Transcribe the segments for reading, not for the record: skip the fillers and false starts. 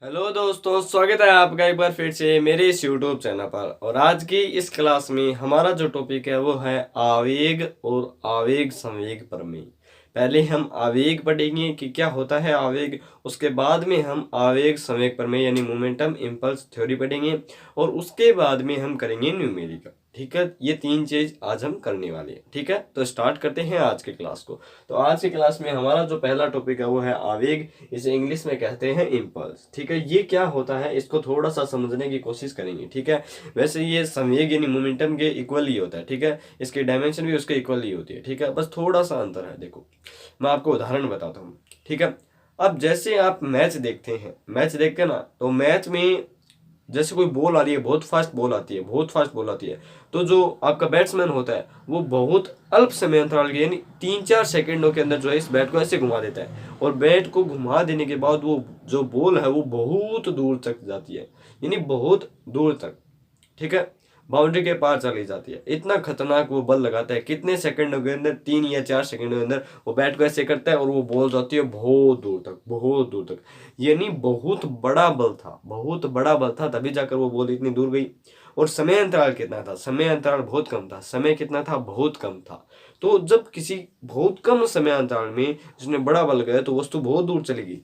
Hello दोस्तों, स्वागत है आपका एक बार फिर से मेरे इस यूट्यूब चैनल पर। और आज की इस क्लास में हमारा जो टॉपिक है वो है आवेग और आवेग संवेग प्रमेय। पहले हम आवेग पढ़ेंगे कि क्या होता है आवेग, उसके बाद में हम आवेग संवेग प्रमेय यानी मोमेंटम इम्पल्स थ्योरी पढ़ेंगे और उसके बाद में हम करेंगे न्यूमेरिकल। ठीक है, ये तीन चीज आज हम करने वाले हैं। ठीक है, तो स्टार्ट करते हैं आज के क्लास को। तो आज की क्लास में हमारा जो पहला टॉपिक है वो है आवेग, इसे इंग्लिश में कहते हैं इम्पल्स। ठीक है, ये क्या होता है इसको थोड़ा सा समझने की कोशिश करेंगे। ठीक है, वैसे ये संवेग यानी मोमेंटम के इक्वल ही होता है। ठीक है, इसकी डायमेंशन भी उसके इक्वल ही होती है। ठीक है, बस थोड़ा सा अंतर है। देखो, मैं आपको उदाहरण बताता हूँ। ठीक है, अब जैसे आप मैच देखते हैं, मैच देखते हैं ना, तो मैच में जैसे कोई बॉल आ रही है, बहुत फास्ट बॉल आती है, बहुत फास्ट बॉल आती है, तो जो आपका बैट्समैन होता है वो बहुत अल्प समय अंतराल के यानी 3-4 सेकंडों के अंदर जो है इस बैट को ऐसे घुमा देता है। और बैट को घुमा देने के बाद वो जो बॉल है वो बहुत दूर तक जाती है, यानी बहुत दूर तक। ठीक है, बाउंड्री के पार चली जाती है। इतना खतरनाक वो बल लगाता है, कितने सेकंडों के अंदर, 3 या 4 सेकंडों के अंदर वो बैट को ऐसे करता है और वो बॉल जाती है बहुत दूर तक, बहुत दूर तक। यानी बहुत बड़ा बल था, बहुत बड़ा बल था, तभी जाकर वो बॉल इतनी दूर गई। और समय अंतराल कितना था? समय अंतराल बहुत कम था। समय कितना था? बहुत कम था। तो जब किसी बहुत कम समय अंतराल में जिसने बड़ा बल गया तो वस्तु बहुत दूर चली गई।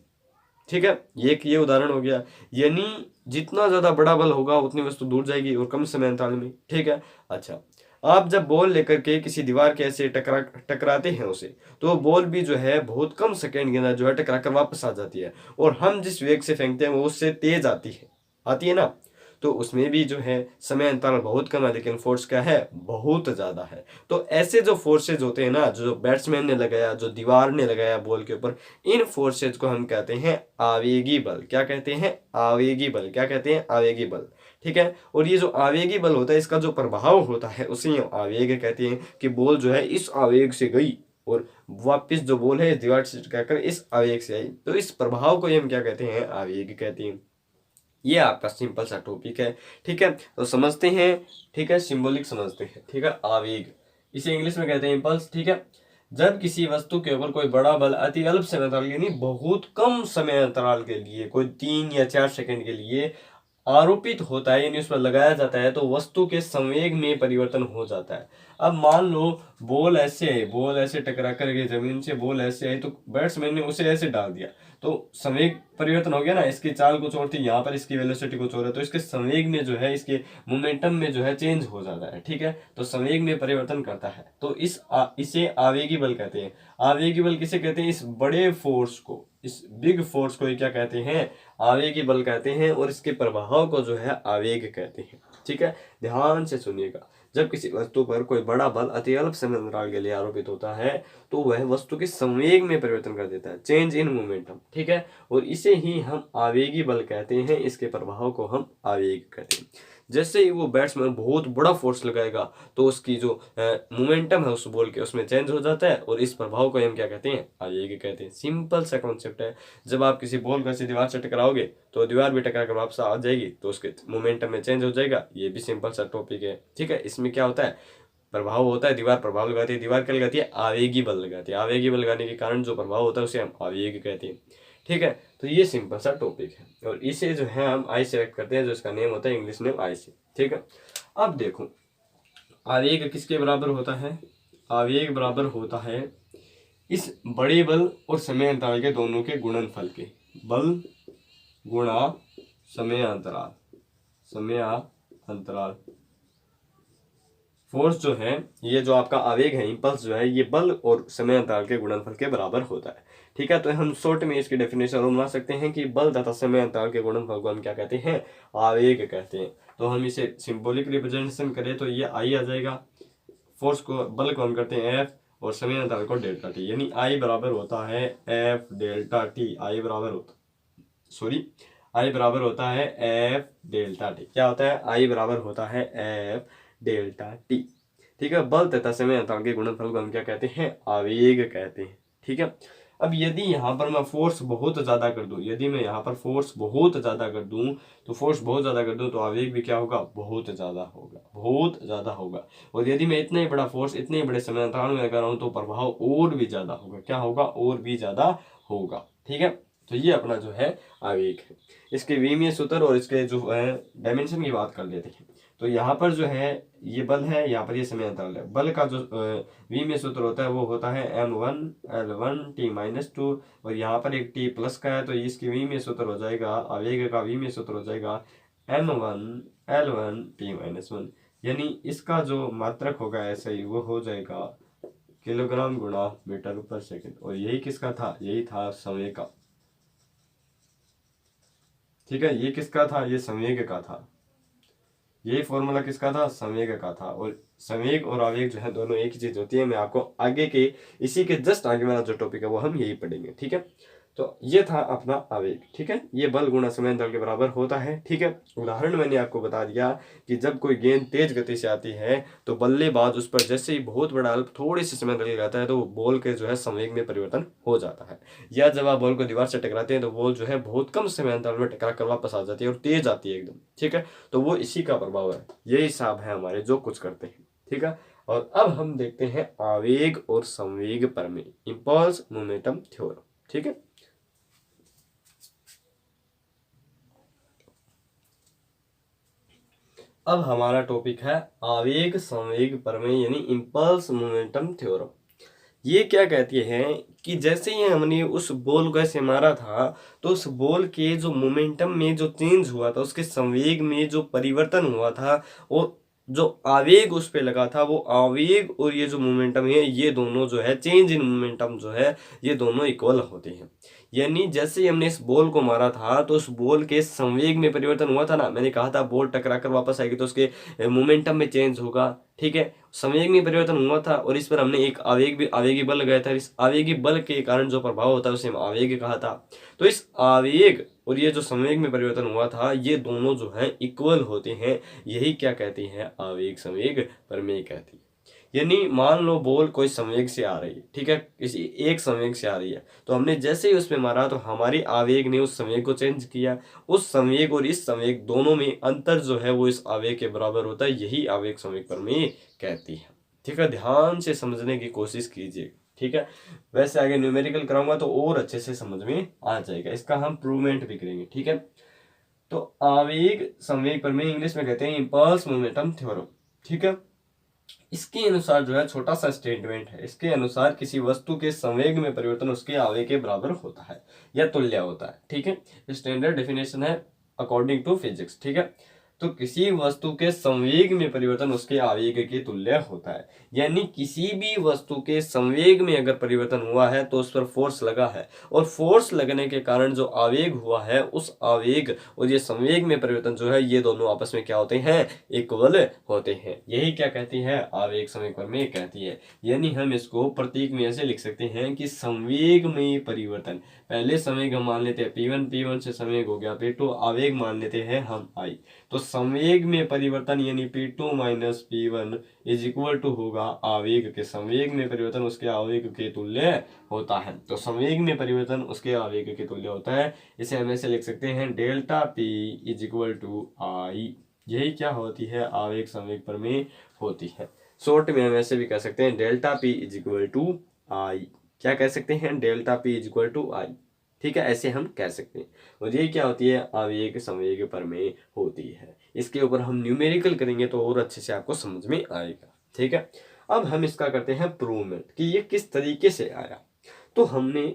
ठीक है, ये उदाहरण हो गया। यानी जितना ज्यादा बड़ा बल होगा उतनी वस्तु दूर जाएगी और कम समय अंतराल में। ठीक है, अच्छा, आप जब बॉल लेकर के किसी दीवार के ऐसे टकराते हैं उसे, तो वो बॉल भी जो है बहुत कम सेकंड के अंदर जो है टकरा कर वापस आ जाती है। और हम जिस वेग से फेंकते हैं वो उससे तेज आती है ना। तो उसमें भी जो है समय अंतराल बहुत कम है, लेकिन फोर्स क्या है? बहुत ज्यादा है। तो ऐसे जो फोर्सेज होते हैं ना, जो बैट्समैन ने लगाया, जो दीवार ने लगाया बॉल के ऊपर, इन फोर्सेज को हम कहते हैं आवेगी बल। क्या कहते हैं? आवेगी बल। क्या कहते हैं? आवेगी बल। ठीक है, और ये जो आवेगी बल होता है इसका जो प्रभाव होता है उसे हम आवेग कहते हैं। कि बॉल जो है इस आवेग से गई और वापस जो बॉल है इस दीवार से टकराकर इस आवेग से आई, तो इस प्रभाव को हम क्या कहते हैं? आवेग कहते हैं। ये आपका सिंपल सा टॉपिक है। ठीक है, तो समझते हैं। ठीक है, सिंबॉलिक समझते हैं। ठीक है, आवेग इसे इंग्लिश में कहते हैं इम्पल्स। ठीक है, जब किसी वस्तु के ऊपर कोई बड़ा बल अति अल्प समय अंतराल यानी बहुत कम समय अंतराल के लिए, कोई 3 या 4 सेकंड के लिए आरोपित होता है यानी उस पर लगाया जाता है, तो वस्तु के संवेग में परिवर्तन हो जाता है। अब मान लो बॉल ऐसे टकरा करके जमीन से बॉल ऐसे आई, तो बैट्समैन ने उसे ऐसे डाल दिया, तो संवेग परिवर्तन हो गया ना। इसकी चाल कुछ और थी, यहाँ पर इसकी वेलोसिटी कुछ और है, तो इसके संवेग में जो है, इसके मोमेंटम में जो है चेंज हो जाता है। ठीक है, तो संवेग में परिवर्तन करता है, तो इसे आवेगी बल कहते हैं। आवेगी बल किसे कहते हैं? इस बड़े फोर्स को, इस बिग फोर्स को क्या कहते हैं? आवेगी बल कहते हैं। और इसके प्रभाव को जो है आवेग कहते हैं। ठीक है, ध्यान से सुनिएगा। जब किसी वस्तु पर कोई बड़ा बल अति अल्प समय अंतराल के लिए आरोपित होता है, तो वह वस्तु के संवेग में परिवर्तन कर देता है, चेंज इन मोमेंटम। ठीक है, और इसे ही हम आवेगी बल कहते हैं। इसके प्रभाव को हम आवेग कहते हैं। जैसे ही वो बैट्समैन बहुत बड़ा फोर्स लगाएगा, तो उसकी जो मोमेंटम है उस बॉल के, उसमें चेंज हो जाता है, और इस प्रभाव को हम क्या कहते हैं? आवेग कहते हैं। सिंपल सा कॉन्सेप्ट है। जब आप किसी बॉल को ऐसी दीवार से टकराओगे तो दीवार भी टकरा कर वापस आ जाएगी, तो उसके मोमेंटम में चेंज हो जाएगा। ये भी सिंपल सा टॉपिक है। ठीक है, इसमें क्या होता है? प्रभाव होता है, दीवार प्रभाव लगाती है, दीवार क्या लगाती है? आवेगी बल लगाती है। आवेगी बल लगाने के कारण जो प्रभाव होता है उसे हम आवेग कहते हैं। ठीक है, तो ये सिंपल सा टॉपिक है, और इसे जो है हम आई से व्यक्त करते हैं, जो इसका नेम होता है इंग्लिश नेम आई से। ठीक है, अब देखो, आवेग किसके बराबर होता है? आवेग बराबर होता है इस बड़े बल और समय अंतराल के दोनों के गुणनफल के। बल गुणा समय अंतराल, समय अंतराल। फोर्स जो है, ये जो आपका आवेग है, इंपल्स जो है, ये बल और समय अंतराल के गुणनफल के बराबर होता है। ठीक है, तो हम शॉर्ट में इसकी डेफिनेशन और बना सकते हैं कि बल तथा समय अंतराल के गुणनफल को हम क्या कहते हैं? आवेग कहते हैं। तो हम इसे सिंबॉलिक रिप्रेजेंटेशन करें तो ये आई आ जाएगा। फोर्स को, बल को हम करते हैं एफ, और समय अंतराल को डेल्टा टी, यानी आई बराबर होता है एफ डेल्टा टी। आई बराबर होता है एफ डेल्टा टी। क्या होता है? आई बराबर होता है एफ डेल्टा टी। ठीक है, बल तथा समय अंतराल के गुणनफल को हम क्या कहते हैं? आवेग कहते हैं। ठीक है, अब यदि यहाँ पर मैं फोर्स बहुत ज्यादा कर दूं, यदि मैं यहाँ पर फोर्स बहुत ज्यादा कर दूं, तो आवेग भी क्या होगा? बहुत ज्यादा होगा, बहुत ज्यादा होगा। और यदि मैं इतना ही बड़ा फोर्स इतने ही बड़े समय अंतराल में लगा रहा हूं, तो प्रभाव और भी ज्यादा होगा। क्या होगा? और भी ज्यादा होगा। ठीक है, तो ये अपना जो है आवेग है। इसके विमीय सूत्र और इसके जो है डायमेंशन की बात कर लेते हैं। तो यहाँ पर जो है ये बल है, यहाँ पर ये समय अंतराल है। बल का जो विमीय सूत्र होता है वो होता है m1L1T-2, और यहाँ पर एक t प्लस का है, तो इसकी विमीय सूत्र हो जाएगा, आवेग का विमीय सूत्र हो जाएगा m1L1T-1, यानी इसका जो मात्रक होगा ऐसे ही वो हो जाएगा किलोग्राम गुणा मीटर पर सेकंड। और यही किसका था, यही था संवेग का। ठीक है, ये किसका था, ये संवेग का था। यही फॉर्मूला किसका था, संवेग का था। और संवेग और आवेग जो है दोनों एक ही चीज होती है। मैं आपको आगे के इसी के जस्ट आगे वाला जो टॉपिक है वो हम यही पढ़ेंगे। ठीक है, तो ये था अपना आवेग। ठीक है, ये बल गुणा समय अंतराल के बराबर होता है। ठीक है, उदाहरण मैंने आपको बता दिया कि जब कोई गेंद तेज गति से आती है तो बल्लेबाज उस पर जैसे ही बहुत बड़ा थोड़े से समय अंतराल जाता है तो वो बॉल के जो है संवेग में परिवर्तन हो जाता है। या जब आप बॉल को दीवार से टकराते हैं तो बॉल जो है बहुत कम समय अंतराल में टकरा कर वापस आ जाती है और तेज आती है एकदम। ठीक है, तो वो इसी का प्रभाव है, यही हिसाब है हमारे जो कुछ करते हैं। ठीक है, और अब हम देखते हैं आवेग और संवेग प्रमेय, इंपल्स मोमेंटम थ्योरम। ठीक है, अब हमारा टॉपिक है आवेग संवेग प्रमेय यानी इंपल्स मोमेंटम थ्योरम। ये क्या कहती है कि जैसे ही हमने उस बॉल को ऐसे मारा था तो उस बॉल के जो मोमेंटम में जो चेंज हुआ था, उसके संवेग में जो परिवर्तन हुआ था, और जो आवेग उस पे लगा था, वो आवेग और ये जो मोमेंटम है ये दोनों जो है चेंज इन मोमेंटम जो है ये दोनों इक्वल होते हैं। यानी जैसे ही हमने इस बॉल को मारा था तो उस बॉल के संवेग में परिवर्तन हुआ था ना, मैंने कहा था बॉल टकरा कर वापस आएगी तो उसके मोमेंटम में चेंज होगा। ठीक है, संवेग में परिवर्तन हुआ था और इस पर हमने एक आवेगी बल लगाया था। इस आवेगी बल के कारण जो प्रभाव होता है उसे हम आवेग कहा था। तो इस आवेग और ये जो संवेग में परिवर्तन हुआ था ये दोनों जो है इक्वल होते हैं, यही क्या कहती है, आवेग संवेग प्रमेय कहती है। यानी मान लो बॉल कोई संवेग से आ रही है, ठीक है, किसी एक संवेग से आ रही है, तो हमने जैसे ही उसमें मारा तो हमारी आवेग ने उस संवेग को चेंज किया। उस संवेग और इस संवेग दोनों में अंतर जो है वो इस आवेग के बराबर होता है, यही आवेग संवेग प्रमेय कहती है। ठीक है, ध्यान से समझने की कोशिश कीजिए। ठीक है, वैसे आगे न्यूमेरिकल कराऊंगा तो और अच्छे से समझ में आ जाएगा, इसका हम प्रूवमेंट भी करेंगे। ठीक है, तो आवेग संवेग प्रमेय इंग्लिश में कहते हैं इंपल्स मोमेंटम थ्योरम। ठीक है, इसके अनुसार जो है छोटा सा स्टेटमेंट है, इसके अनुसार किसी वस्तु के संवेग में परिवर्तन उसके आवेग के बराबर होता है या तुल्य होता है। ठीक है, स्टैंडर्ड डेफिनेशन है अकॉर्डिंग टू फिजिक्स। ठीक है, तो किसी वस्तु के संवेग में परिवर्तन उसके आवेग के तुल्य होता है। यानी किसी भी वस्तु के संवेग में अगर परिवर्तन हुआ है तो उस पर फोर्स लगा है, और फोर्स लगने के कारण जो आवेग हुआ है उस आवेग और ये संवेग में परिवर्तन जो है ये दोनों आपस में क्या होते हैं, इक्वल होते हैं। यही क्या कहती है, आवेग संवेग प्रमेय कहती है। यानी हम इसको प्रतीक में ऐसे लिख सकते हैं कि संवेग में परिवर्तन, पहले संवेग हम मान लेते हैं P1, P1 से संवेग हो गया P2, आवेग मान लेते हैं हम I। तो संवेग में परिवर्तन यानी P2 minus P1 is equal to होगा आवेग के संवेग में परिवर्तन उसके आवेग के तुल्य होता है। तो संवेग में परिवर्तन उसके आवेग के तुल्य होता है। इसे हम ऐसे लिख सकते हैं delta P is equal to I। यही क्या होती है, आवेग संवेग प्रमेय होती है। शॉर्ट में हम ऐसे भी कह सकते हैं delta P is equal to I। क्या कह सकते हैं, delta P is equal to I। ठीक है, ऐसे हम कह सकते हैं। और ये क्या होती है, आवेग संवेग प्रमेय होती है। इसके ऊपर हम न्यूमेरिकल करेंगे तो और अच्छे से आपको समझ में आएगा। ठीक है, अब हम इसका करते हैं प्रूवमेंट कि ये किस तरीके से आया। तो हमने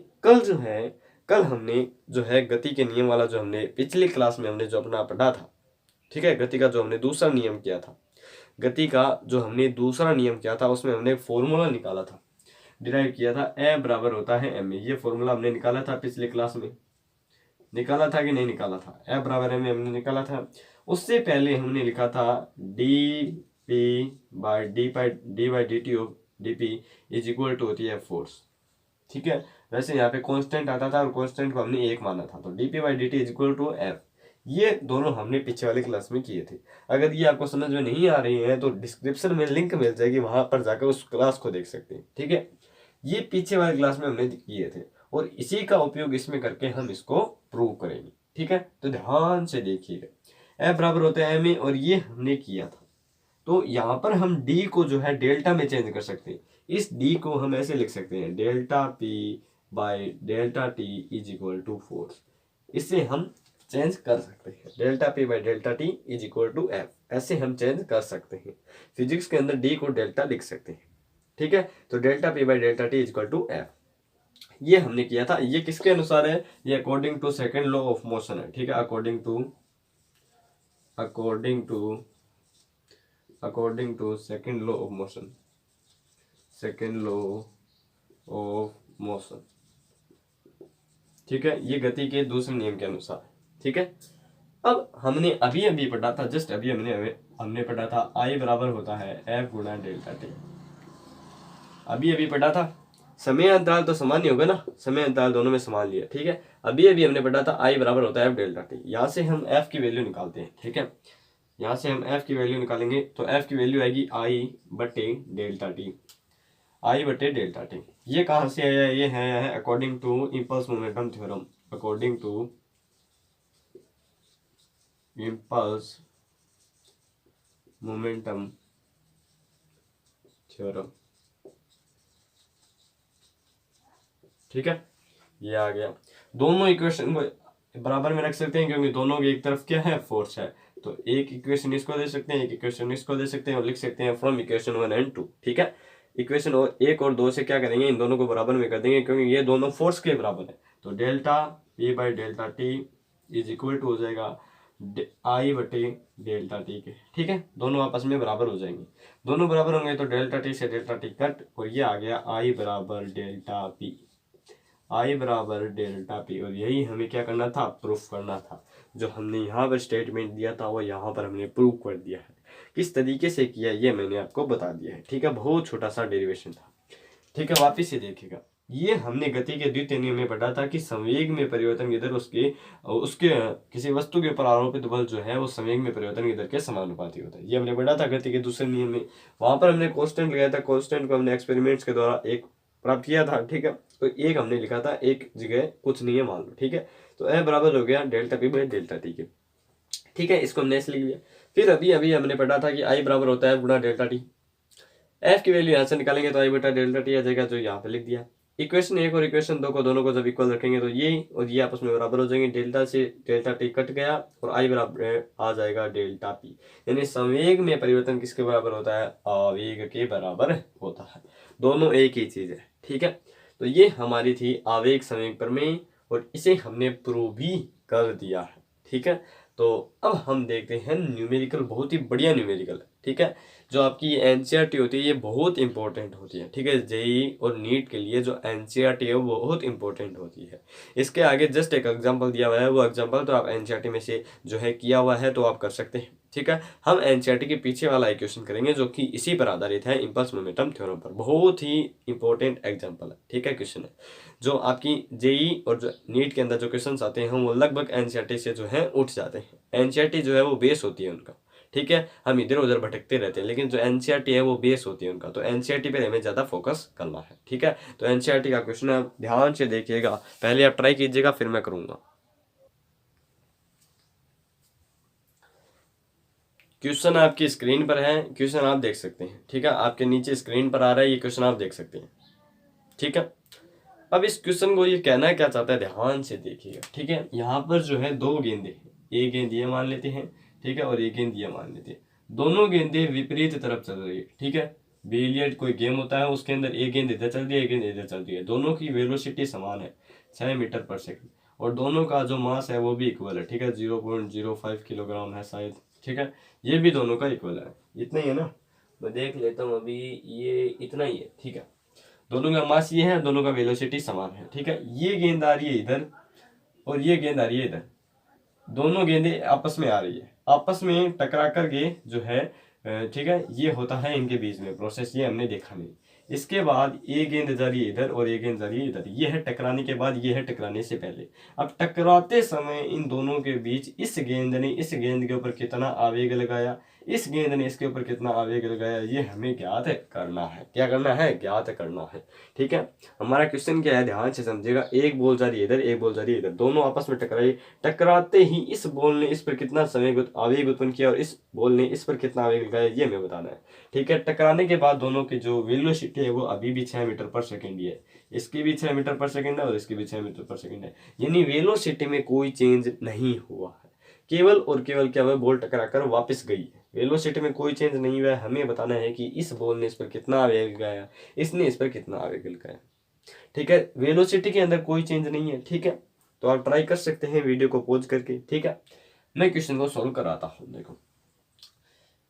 कल हमने जो है गति के नियम वाला जो हमने पिछली क्लास में हमने जो अपना पढ़ा था, ठीक है, गति का जो हमने दूसरा नियम किया था, गति का जो हमने दूसरा नियम किया था उसमें हमने फॉर्मूला निकाला था, डिराइव किया था, ए बराबर होता है एम ए। ये फॉर्मूला हमने निकाला था पिछले क्लास में, निकाला था कि नहीं निकाला था, ए बराबर एम ए हमने निकाला था। उससे पहले हमने लिखा था D by D T of D P is equal to होती है फोर्स। ठीक है, वैसे यहाँ पे कांस्टेंट आता था और कांस्टेंट को हमने एक माना था, तो dp by D t is equal to F. ये दोनों हमने पीछे वाले क्लास में किए थे। अगर ये आपको समझ में नहीं आ रही है तो डिस्क्रिप्शन में लिंक मिल जाएगी, वहां पर जाकर उस क्लास को देख सकते हैं। ठीक है, ये पीछे वाले क्लास में हमने किए थे और इसी का उपयोग इसमें करके हम इसको प्रूव करेंगे। ठीक है, तो ध्यान से देखिएगा, एफ बराबर होता है एम ए और ये हमने किया था। तो यहाँ पर हम डी को जो है डेल्टा में चेंज कर सकते हैं। इस डी को हम ऐसे लिख सकते हैं delta p by delta t is equal to force. इससे हम चेंज कर सकते हैं, delta p by delta t is equal to F, ऐसे हम चेंज कर सकते हैं। फिजिक्स के अंदर डी को डेल्टा लिख सकते हैं, ठीक है। तो delta p by delta t is equal to F, ये हमने किया था। ये किसके अनुसार है? ये according to second law of motion है, ठीक है। According to second law of motion, second law of motion, ठीक है। ये गति के दूसरे नियम के अनुसार, ठीक है। अब हमने अभी अभी पढ़ा था, जस्ट अभी हमने पढ़ा था आई बराबर होता है एफ गुणा डेल्टा टी, अभी अभी पढ़ा था। समय अंतराल तो समान ही होगा ना, समय अंतराल दोनों में समान लिया, ठीक है। अभी अभी हमने पढ़ा था आई बराबर होता है एफ डेल्टा टी। यहाँ से हम एफ की वैल्यू निकालते हैं, ठीक है। यहाँ से हम एफ की वैल्यू निकालेंगे तो एफ की वैल्यू आएगी आई बटे डेल्टा टी, आई बटे डेल्टा टी। ये कहाँ से आया? ये है according to impulse momentum theorem, according to impulse momentum theorem, ठीक है। ये आ गया। दोनों इक्वेशन को बराबर में रख सकते हैं क्योंकि दोनों की एक तरफ क्या है? फोर्स है। तो एक इक्वेशन इसको दे सकते हैं, एक इक्वेशन इसको दे सकते हैं और लिख सकते हैं फ्रॉम इक्वेशन 1 एंड 2, ठीक है। इक्वेशन 1 और 2 से क्या करेंगे? इन दोनों को बराबर में कर देंगे क्योंकि ये दोनों फोर्स के बराबर है। तो delta p by delta t is equal to हो जाएगा आई बटे डेल्टा टी के, ठीक है। दोनों आपस में बराबर हो जाएंगे, दोनों बराबर होंगे तो डेल्टा टी से डेल्टा टी कट और ये आ गया आई बराबर डेल्टा पी, आई बराबर डेल्टा पी। और यही हमें क्या करना था? प्रूफ करना था। जो हमने यहाँ पर स्टेटमेंट दिया था वो यहाँ पर हमने प्रूव कर दिया है। किस तरीके से किया ये मैंने आपको बता दिया है, ठीक है। बहुत छोटा सा डेरिवेशन था, ठीक है। वापिस से देखिएगा, ये हमने गति के द्वितीय नियम में पढ़ा था कि संवेग में परिवर्तन की दर उसके किसी वस्तु के ऊपर आरोपित बल जो है वो संवेग में परिवर्तन की दर के समानुपाती होता है। ये हमने पढ़ा था गति के दूसरे नियम में। वहां पर हमने कांस्टेंट लगाया था, कांस्टेंट को हमने एक्सपेरिमेंट्स के द्वारा एक प्राप्त किया था, ठीक है। तो एक हमने लिखा था, एक जगह कुछ नहीं है मान लो, ठीक है। तो ए बराबर हो गया delta p by delta T के, ठीक है। इसको हमने ऐसे लिख लिया। फिर अभी अभी हमने पढ़ा था कि आई बराबर होता है गुणा डेल्टा टी। एफ की वैल्यू यहाँ से निकालेंगे तो आई बटा डेल्टा टी आ जाएगा, जो यहाँ पे लिख दिया। इक्वेशन 1 और इक्वेशन 2 को दोनों को जब इक्वल रखेंगे तो ये और ये आपस में बराबर हो जाएंगे। डेल्टा से डेल्टा टी कट गया और आई बराबर आ जाएगा डेल्टा पी। यानी संवेग में परिवर्तन किसके बराबर होता है? आवेग के बराबर होता है। दोनों एक ही चीज है, ठीक है। तो ये हमारी थी आवेग संवेग प्रमेय और इसे हमने प्रूव भी कर दिया है, ठीक है। तो अब हम देखते हैं न्यूमेरिकल, बहुत ही बढ़िया न्यूमेरिकल है, ठीक है। जो आपकी एनसीईआरटी होती है ये बहुत इंपॉर्टेंट होती है, ठीक है। जेईई और नीट के लिए जो एनसीईआरटी है वो बहुत इंपॉर्टेंट होती है। इसके आगे जस्ट एक एग्जांपल दिया हुआ है, वो एग्जांपल तो आप एनसीईआरटी में से जो है किया हुआ है तो आप कर सकते हैं, ठीक है। हम एनसीईआरटी के पीछे वाला क्वेश्चन करेंगे जो कि इसी पर आधारित है, इम्पल्स मोमेंटम थ्योरम पर। बहुत ही इंपॉर्टेंट एग्जाम्पल है, ठीक है, क्वेश्चन है। जो आपकी जेईई और जो नीट के अंदर जो क्वेश्चन आते हैं वो लगभग एनसीईआरटी से जो है उठ जाते हैं। एनसीईआरटी जो है वो बेस होती है उनका, ठीक है। हम इधर उधर भटकते रहते हैं, लेकिन जो एनसीईआरटी है वो बेस होती है उनका। तो एनसीईआरटी पे हमें ज़्यादा फोकस करना है, ठीक है। तो एनसीईआरटी का क्वेश्चन आप ध्यान से देखिएगा, पहले आप ट्राई कीजिएगा फिर मैं करूँगा। क्वेश्चन आपकी स्क्रीन पर है, क्वेश्चन आप देख सकते हैं, ठीक है। आपके नीचे स्क्रीन पर आ रहा है, ये क्वेश्चन आप देख सकते हैं, ठीक है। अब इस क्वेश्चन को ये कहना क्या चाहता है, ध्यान से देखिएगा, ठीक है। यहाँ पर जो है दो गेंदे हैं, एक गेंद ये मान लेते हैं, ठीक है, और एक गेंद ये मान लेते हैं। दोनों गेंदें विपरीत तरफ चल रही है, ठीक है। बिलियर्ड कोई गेम होता है, उसके अंदर एक गेंद इधर चल रही है, एक गेंद इधर चल रही है। दोनों की वेलोसिटी समान है, 6 मीटर पर सेकंड, और दोनों का जो मास है वो भी इक्वल है, ठीक है। 0.05 किलोग्राम है शायद, ठीक है। ये भी दोनों का इक्वल है, इतना ही है ना। मैं देख लेता हूँ अभी, ये इतना ही है, ठीक है। दोनों का मास ये है, दोनों का वेलोसिटी समान है, ठीक है। ये गेंद आ रही है इधर और ये गेंद आ रही है इधर, दोनों गेंदें आपस में आ रही है, आपस में टकरा करके जो है, ठीक है, ये होता है इनके बीच में प्रोसेस, ये हमने देखा नहीं। इसके बाद ये गेंद जा रही है इधर और ये गेंद जा रही है इधर, ये है टकराने के बाद, ये है टकराने से पहले। अब टकराते समय इन दोनों के बीच इस गेंद ने इस गेंद के ऊपर कितना आवेग लगाया, इस गेंद ने इसके ऊपर कितना आवेग लगाया ये हमें ज्ञात करना है। क्या करना है? ज्ञात करना है। ठीक है, हमारा क्वेश्चन क्या है, ध्यान से समझिएगा। एक बॉल जा रही है इधर, एक बॉल जा रही है इधर, दोनों आपस में टकराई। टकराते ही इस बॉल ने इस पर कितना आवेग उत्पन्न किया और इस बॉल ने इस पर कितना आवेग लगाया ये हमें बताना है। ठीक है, टकराने के बाद दोनों की जो वेलोसिटी है वो अभी भी 6 मीटर पर सेकेंड ही है। इसकी भी 6 मीटर पर सेकेंड है और इसकी भी 6 मीटर पर सेकेंड है, यानी वेलोसिटी में कोई चेंज नहीं हुआ है। केवल और केवल क्या हुआ, बॉल टकरा कर वापस गई है। वेलोसिटी में कोई चेंज नहीं हुआ है। हमें बताना है कि इस बॉल ने इस पर कितना आवेग लगाया, इसने इस पर कितना आवेग लगाया। ठीक है, वेलोसिटी के अंदर कोई चेंज नहीं है। ठीक है, तो आप ट्राई कर सकते हैं वीडियो को पॉज करके। ठीक है, मैं क्वेश्चन को सॉल्व कराता हूँ। देखो,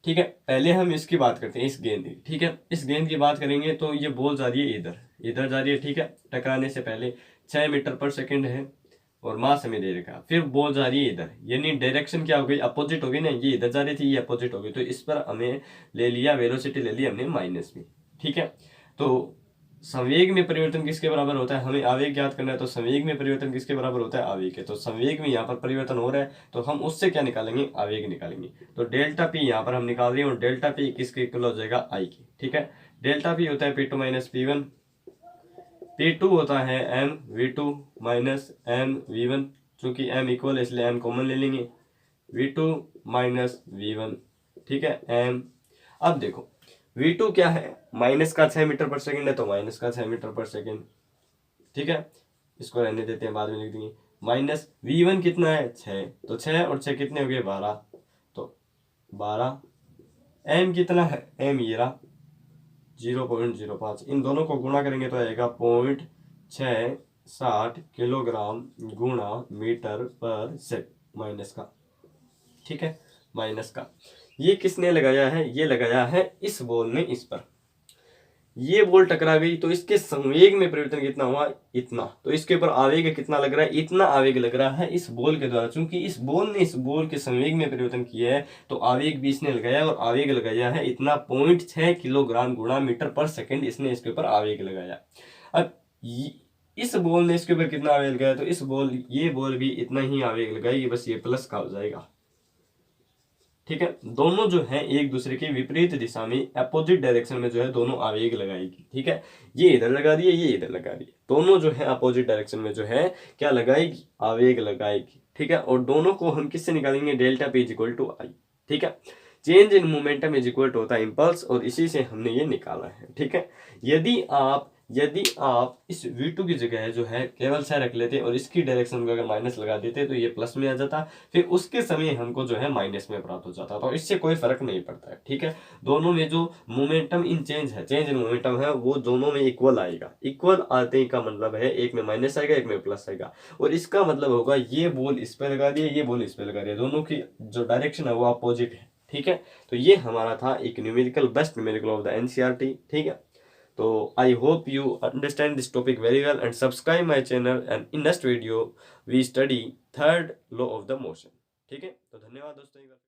ठीक है, पहले हम इसकी बात करते हैं, इस गेंद की। ठीक है, इस गेंद की बात करेंगे तो ये बॉल जा रही है इधर, इधर जा रही है। ठीक है, टकराने से पहले 6 मीटर पर सेकेंड है और मास हमें दे रखा। फिर बॉल जा रही है इधर, यानी डायरेक्शन क्या हो गई, अपोजिट हो गई ना। ये इधर जा रही थी, ये अपोजिट हो गई, तो इस पर हमें ले लिया, वेलोसिटी ले ली हमने माइनस में। ठीक है, तो संवेग में परिवर्तन किसके बराबर होता है, हमें आवेग ज्ञात करना है। तो संवेग में परिवर्तन किसके बराबर होता है, आवेग के। तो संवेग में यहाँ पर परिवर्तन हो रहा है तो हम उससे क्या निकालेंगे, आवेग निकालेंगे। तो डेल्टा पी यहाँ पर हम निकाल रहे हैं और डेल्टा पी किसके इक्वल हो जाएगा, आई की। ठीक है, डेल्टा पी होता है P2 माइनस P1, P2 होता है M V2 minus M V1, चूंकि M इक्वल है इसलिए M कॉमन ले लेंगे, V2 माइनस V1। ठीक है, M। अब देखो V2 क्या है, माइनस का 6 मीटर पर सेकेंड है तो माइनस का 6 मीटर पर सेकेंड। ठीक है, इसको रहने देते हैं, बाद में लिख देंगे। माइनस V1 कितना है, 6, तो 6 और 6 कितने हो गए, 12, तो 12। M कितना है, M ये रहा 0.05, इन दोनों को गुणा करेंगे तो आएगा 0.660 किलोग्राम गुणा मीटर पर सेकंड, माइनस का। ठीक है, माइनस का। ये किसने लगाया है, ये लगाया है इस बॉल ने इस पर। ये बॉल टकरा गई तो इसके संवेग में परिवर्तन कितना हुआ, इतना। तो इसके ऊपर आवेग कितना लग रहा है, इतना आवेग लग रहा है इस बॉल के द्वारा। चूंकि इस बॉल ने इस बॉल के संवेग में परिवर्तन किया है तो आवेग भी इसने लगाया, और आवेग लगाया है इतना 0.6 किलोग्राम गुणा मीटर पर सेकेंड, इसने इसके ऊपर आवेग लगाया। अब इस बॉल ने इसके ऊपर कितना आवेग लगाया, तो ये बॉल भी इतना ही आवेग लगाएगी, बस ये प्लस का हो जाएगा। ठीक है, दोनों जो है एक दूसरे के विपरीत दिशा में, अपोजिट डायरेक्शन में जो है दोनों आवेग लगाएगी। ठीक है, ये इधर लगा रही है, ये इधर लगा रही है, दोनों जो है अपोजिट डायरेक्शन में जो है क्या लगाएगी, आवेग लगाएगी। ठीक है, और दोनों को हम किससे निकालेंगे, delta P is equal to I. ठीक है, change in momentum is equal to होता है इम्पल्स, और इसी से हमने ये निकाला है। ठीक है, यदि आप इस V2 की जगह जो है केवल 6 रख लेते और इसकी डायरेक्शन को अगर माइनस लगा देते तो ये प्लस में आ जाता, फिर उसके समय हमको जो है माइनस में प्राप्त हो जाता। तो इससे कोई फर्क नहीं पड़ता है। ठीक है, दोनों में जो मोमेंटम इन चेंज है, चेंज इन मोमेंटम है, वो दोनों में इक्वल आएगा। इक्वल आते का मतलब है एक में माइनस आएगा, एक में प्लस आएगा, और इसका मतलब होगा ये बॉल इस पे लगा दिया, ये बॉल इस पे लगा दिया, दोनों की जो डायरेक्शन है वो अपोजिट है। ठीक है, तो ये हमारा था एक numerical, best numerical of the NCERT। ठीक है, तो I hope you understand this topic very well and subscribe my channel, and in next video we study third law of the motion. ठीक है, तो धन्यवाद दोस्तों।